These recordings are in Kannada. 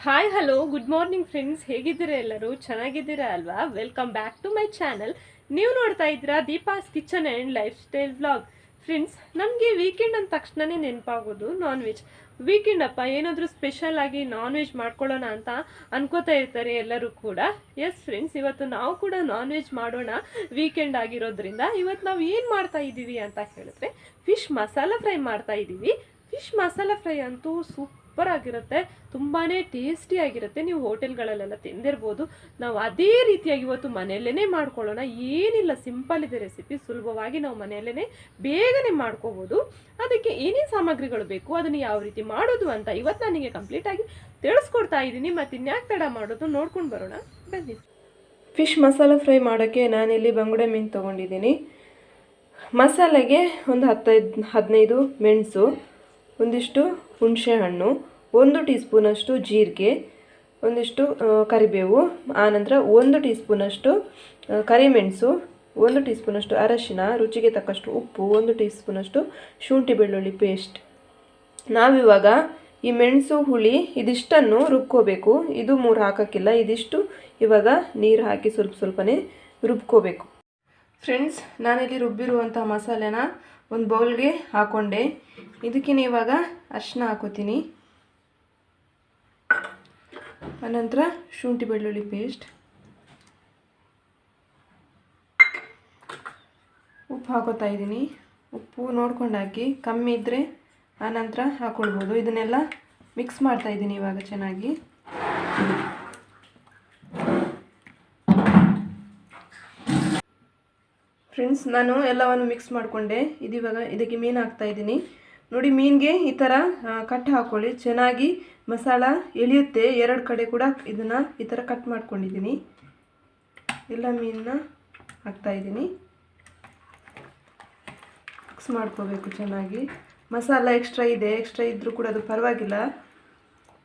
Hi hello good morning friends, ಹೇಗಿದ್ದೀರಾ? ಎಲ್ಲರೂ ಚೆನ್ನಾಗಿದ್ದೀರಾ ಅಲ್ವಾ? Welcome back to my channel. ನೀವು ನೋಡ್ತಾ ಇದ್ದೀರಾ Deepa's kitchen and lifestyle vlog. Friends, ನಮಗೆ ವೀಕೆಂಡ್ ಅಂದ ತಕ್ಷಣನೇ ನೆನಪಾಗೋದು ನಾನ್ ವೆಜ್. ವೀಕೆಂಡ್ ಅಪ್ಪ ಏನಾದರೂ ಸ್ಪೆಷಲ್ ಆಗಿ ನಾನ್ ವೆಜ್ ಮಾಡ್ಕೊಳ್ಳೋಣ ಅಂತ ಅನ್ಕೋತಾ ಇರ್ತಾರೆ ಎಲ್ಲರೂ ಕೂಡ. ಎಸ್ ಫ್ರೆಂಡ್ಸ್, ಇವತ್ತು ನಾವು ಕೂಡ ನಾನ್ ವೆಜ್ ಮಾಡೋಣ ವೀಕೆಂಡ್ ಆಗಿರೋದ್ರಿಂದ. ಇವತ್ತು ನಾವು ಏನು ಮಾಡ್ತಾ ಇದ್ದೀವಿ ಅಂತ ಹೇಳಿದ್ರೆ ಫಿಶ್ ಮಸಾಲ ಫ್ರೈ ಮಾಡ್ತಾ ಇದ್ದೀವಿ. ಫಿಶ್ ಮಸಾಲ ಫ್ರೈ ಅಂತೂ ಸೂಪರ್ ಆಗಿರುತ್ತೆ, ತುಂಬಾ ಟೇಸ್ಟಿಯಾಗಿರುತ್ತೆ. ನೀವು ಹೋಟೆಲ್ಗಳಲ್ಲೆಲ್ಲ ತಿಂದಿರ್ಬೋದು. ನಾವು ಅದೇ ರೀತಿಯಾಗಿ ಇವತ್ತು ಮನೆಯಲ್ಲೇ ಮಾಡ್ಕೊಳ್ಳೋಣ. ಏನಿಲ್ಲ, ಸಿಂಪಲ್ ಇದೆ ರೆಸಿಪಿ, ಸುಲಭವಾಗಿ ನಾವು ಮನೆಯಲ್ಲೇ ಬೇಗನೆ ಮಾಡ್ಕೋಬೋದು. ಅದಕ್ಕೆ ಏನೇನು ಸಾಮಗ್ರಿಗಳು ಬೇಕು, ಅದನ್ನು ಯಾವ ರೀತಿ ಮಾಡೋದು ಅಂತ ಇವತ್ತು ನನಗೆ ಕಂಪ್ಲೀಟಾಗಿ ತಿಳಿಸ್ಕೊಡ್ತಾ ಇದ್ದೀನಿ. ಮತ್ತು ಇನ್ಯಾಕೆ ತಡ ಮಾಡೋದು ನೋಡ್ಕೊಂಡು ಬರೋಣ ಬನ್ನಿ. ಫಿಶ್ ಮಸಾಲ ಫ್ರೈ ಮಾಡೋಕ್ಕೆ ನಾನಿಲ್ಲಿ ಬಂಗುಡೆ ಮೀನು ತೊಗೊಂಡಿದ್ದೀನಿ. ಮಸಾಲೆಗೆ ಒಂದು 15 ಮೆಣಸು, ಒಂದಿಷ್ಟು ಹುಣಸೆ ಹಣ್ಣು, 1 ಟೀ ಸ್ಪೂನಷ್ಟು ಜೀರಿಗೆ, ಒಂದಿಷ್ಟು ಕರಿಬೇವು, ಆನಂತರ 1 ಟೀ ಸ್ಪೂನಷ್ಟು ಕರಿಮೆಣಸು, 1 ಟೀ ಸ್ಪೂನಷ್ಟು ಅರಶಿನ, ರುಚಿಗೆ ತಕ್ಕಷ್ಟು ಉಪ್ಪು, 1 ಟೀ ಸ್ಪೂನಷ್ಟು ಶುಂಠಿ ಬೆಳ್ಳುಳ್ಳಿ ಪೇಸ್ಟ್. ನಾವಿವಾಗ ಈ ಮೆಣಸು ಹುಳಿ ಇದಿಷ್ಟನ್ನು ರುಬ್ಕೋಬೇಕು. ಇದು 3 ಹಾಕೋಕ್ಕಿಲ್ಲ, ಇದಿಷ್ಟು ಇವಾಗ ನೀರು ಹಾಕಿ ಸ್ವಲ್ಪನೇ ರುಬ್ಕೋಬೇಕು. ಫ್ರೆಂಡ್ಸ್, ನಾನಿಲ್ಲಿ ರುಬ್ಬಿರುವಂಥ ಮಸಾಲೆನ ಒಂದು ಬೌಲ್ಗೆ ಹಾಕ್ಕೊಂಡೆ. ಇದಕ್ಕೆ ಇವಾಗ ಅರಿಶಿನ ಹಾಕೋತೀನಿ, ಅನಂತರ ಶುಂಠಿ ಬೆಳ್ಳುಳ್ಳಿ ಪೇಸ್ಟ್, ಉಪ್ಪು ಹಾಕೋತಾ ಇದ್ದೀನಿ. ಉಪ್ಪು ನೋಡ್ಕೊಂಡು ಹಾಕಿ, ಕಮ್ಮಿ ಇದ್ದರೆ ಆನಂತರ ಹಾಕ್ಕೊಳ್ಬೋದು. ಇದನ್ನೆಲ್ಲ ಮಿಕ್ಸ್ ಮಾಡ್ತಾ ಇದ್ದೀನಿ ಇವಾಗ ಚೆನ್ನಾಗಿ. ಫ್ರೆಂಡ್ಸ್, ನಾನು ಎಲ್ಲವನ್ನು ಮಿಕ್ಸ್ ಮಾಡಿಕೊಂಡೆ. ಇದಿವಾಗ ಇದಕ್ಕೆ ಮೀನು ಹಾಕ್ತಾ ಇದ್ದೀನಿ. ನೋಡಿ, ಮೀನಿಗೆ ಈ ಥರ ಕಟ್ ಹಾಕ್ಕೊಳ್ಳಿ, ಚೆನ್ನಾಗಿ ಮಸಾಲ ಎಳೆಯುತ್ತೆ. 2 ಕಡೆ ಕೂಡ ಇದನ್ನು ಈ ಥರ ಕಟ್ ಮಾಡ್ಕೊಂಡಿದ್ದೀನಿ. ಎಲ್ಲ ಮೀನನ್ನ ಹಾಕ್ತಾಯಿದ್ದೀನಿ, ಮಿಕ್ಸ್ ಮಾಡ್ಕೋಬೇಕು ಚೆನ್ನಾಗಿ. ಮಸಾಲ ಎಕ್ಸ್ಟ್ರಾ ಇದ್ದರೂ ಕೂಡ ಅದು ಪರವಾಗಿಲ್ಲ,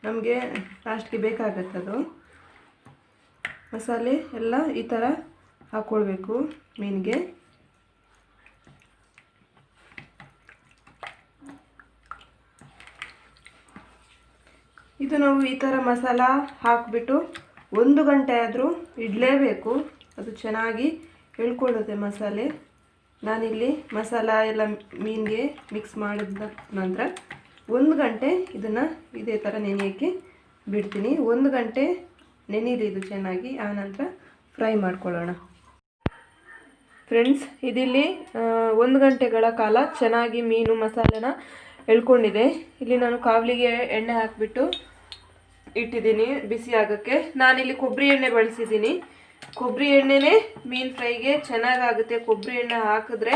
ನಮಗೆ ಲಾಸ್ಟ್ಗೆ ಬೇಕಾಗತ್ತೆ ಅದು. ಮಸಾಲೆ ಎಲ್ಲ ಈ ಥರ ಹಾಕ್ಕೊಳ್ಬೇಕು ಮೀನಿಗೆ. ಇದು ನಾವು ಈ ಥರ ಮಸಾಲ ಹಾಕಿಬಿಟ್ಟು 1 ಗಂಟೆ ಆದರೂ ಇಡಲೇಬೇಕು, ಅದು ಚೆನ್ನಾಗಿ ಎಳ್ಕೊಳ್ಳುತ್ತೆ ಮಸಾಲೆ. ನಾನಿಲ್ಲಿ ಮಸಾಲ ಎಲ್ಲ ಮೀನಿಗೆ ಮಿಕ್ಸ್ ಮಾಡಿದ ನಂತರ 1 ಗಂಟೆ ಇದನ್ನು ಇದೇ ಥರ ನೆನೆಯೋಕ್ಕೆ ಬಿಡ್ತೀನಿ. 1 ಗಂಟೆ ನೆನೆಯಲಿ ಇದು ಚೆನ್ನಾಗಿ, ಆನಂತರ ಫ್ರೈ ಮಾಡ್ಕೊಳ್ಳೋಣ. ಫ್ರೆಂಡ್ಸ್, ಇದಿಲ್ಲಿ 1 ಗಂಟೆಗಳ ಕಾಲ ಚೆನ್ನಾಗಿ ಮೀನು ಮಸಾಲೆನ ಎಳ್ಕೊಂಡಿದೆ. ಇಲ್ಲಿ ನಾನು ಕಾವಲಿಗೆ ಎಣ್ಣೆ ಹಾಕಿಬಿಟ್ಟು ಇಟ್ಟಿದ್ದೀನಿ ಬಿಸಿ ಆಗೋಕ್ಕೆ. ನಾನಿಲ್ಲಿ ಕೊಬ್ಬರಿ ಎಣ್ಣೆ ಬಳಸಿದ್ದೀನಿ. ಕೊಬ್ಬರಿ ಎಣ್ಣೆನೇ ಮೀನು ಫ್ರೈಗೆ ಚೆನ್ನಾಗಾಗುತ್ತೆ. ಕೊಬ್ಬರಿ ಎಣ್ಣೆ ಹಾಕಿದ್ರೆ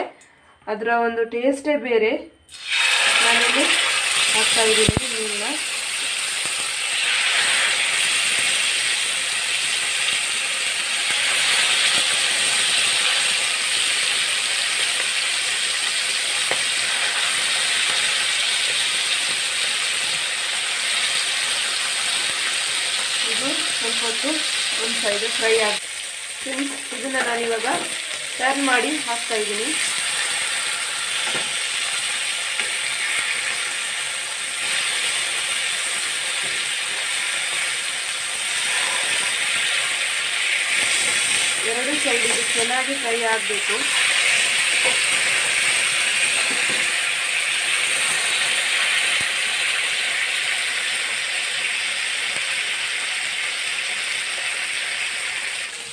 ಅದರ ಒಂದು ಟೇಸ್ಟೇ ಬೇರೆ. ನಾನಿಲ್ಲಿ ಹಾಕ್ತಾಯಿದ್ದೀನಿ ಮೀನನ್ನ. ಸ್ವಲ್ಪ ಹೊತ್ತು ಒಂದು ಸೈಡು ಫ್ರೈ ಆಗಿ, ಇದನ್ನು ನಾನಿವಾಗ ಟರ್ನ್ ಮಾಡಿ ಹಾಕ್ತಾಯಿದ್ದೀನಿ. ಎರಡು ಸೈಡ್ ಇದು ಚೆನ್ನಾಗಿ ಫ್ರೈ ಆಗಬೇಕು.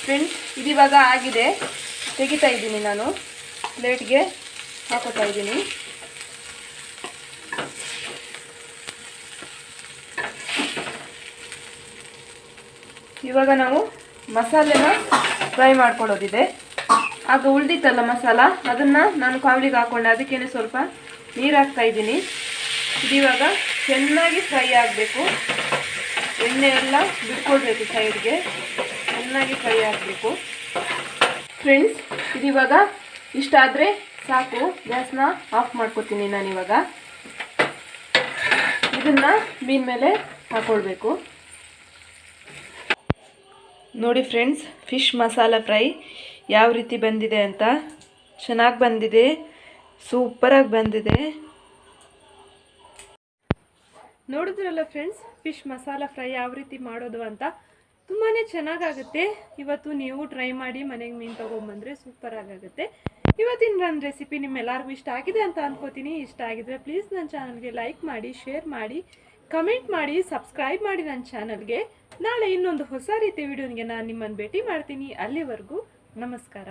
ಫ್ರೆಂಡ್ಸ್, ಇದಿವಾಗ ಆಗಿದೆ, ತೆಗಿತಾ ಇದ್ದೀನಿ. ನಾನು ಪ್ಲೇಟ್ಗೆ ಹಾಕೋತಾ ಇದ್ದೀನಿ. ಇವಾಗ ನಾವು ಮಸಾಲೆನ ಫ್ರೈ ಮಾಡ್ಕೊಳ್ಳೋದಿದೆ. ಆಗ ಉಳಿದಿತ್ತಲ್ಲ ಮಸಾಲ, ಅದನ್ನು ನಾನು ಕಾವಲಿಗೆ ಹಾಕ್ಕೊಂಡೆ. ಅದಕ್ಕೇನೆ ಸ್ವಲ್ಪ ನೀರು ಹಾಕ್ತಾ ಇದ್ದೀನಿ. ಇದಿವಾಗ ಚೆನ್ನಾಗಿ ಫ್ರೈ ಆಗಬೇಕು, ಎಣ್ಣೆ ಎಲ್ಲ ಬಿಟ್ಕೊಳ್ಬೇಕು ಸೈಡ್ಗೆ, ಚೆನ್ನಾಗಿ ಫ್ರೈ ಆಗಬೇಕು. ಫ್ರೆಂಡ್ಸ್, ಇದಿವಾಗ ಇಷ್ಟಾದರೆ ಸಾಕು, ಗ್ಯಾಸ್ನ ಆಫ್ ಮಾಡ್ಕೊತೀನಿ ನಾನಿವಾಗ. ಇದನ್ನು ಮೀನ್ ಮೇಲೆ ಹಾಕ್ಕೊಳ್ಬೇಕು. ನೋಡಿ ಫ್ರೆಂಡ್ಸ್, ಫಿಶ್ ಮಸಾಲ ಫ್ರೈ ಯಾವ ರೀತಿ ಬಂದಿದೆ ಅಂತ. ಚೆನ್ನಾಗಿ ಬಂದಿದೆ, ಸೂಪರಾಗಿ ಬಂದಿದೆ. ನೋಡಿದ್ರಲ್ಲ ಫ್ರೆಂಡ್ಸ್, ಫಿಶ್ ಮಸಾಲ ಫ್ರೈ ಯಾವ ರೀತಿ ಮಾಡೋದು ಅಂತ. ತುಂಬಾ ಚೆನ್ನಾಗಾಗುತ್ತೆ. ಇವತ್ತು ನೀವು ಟ್ರೈ ಮಾಡಿ ಮನೆಗೆ ಮೀನು ತೊಗೊಂಬಂದರೆ ಸೂಪರ್ ಆಗುತ್ತೆ. ಇವತ್ತಿನ ನನ್ನ ರೆಸಿಪಿ ನಿಮ್ಮೆಲ್ಲರಿಗೂ ಇಷ್ಟ ಆಗಿದೆ ಅಂತ ಅನ್ಕೋತೀನಿ. ಇಷ್ಟ ಆಗಿದ್ರೆ ಪ್ಲೀಸ್ ನನ್ನ ಚಾನಲ್ಗೆ ಲೈಕ್ ಮಾಡಿ, ಶೇರ್ ಮಾಡಿ, ಕಮೆಂಟ್ ಮಾಡಿ, ಸಬ್ಸ್ಕ್ರೈಬ್ ಮಾಡಿ ನನ್ನ ಚಾನಲ್ಗೆ. ನಾಳೆ ಇನ್ನೊಂದು ಹೊಸ ರೀತಿಯ ವಿಡಿಯೋನಿಗೆ ನಾನು ನಿಮ್ಮನ್ನು ಭೇಟಿ ಮಾಡ್ತೀನಿ. ಅಲ್ಲಿವರೆಗೂ ನಮಸ್ಕಾರ.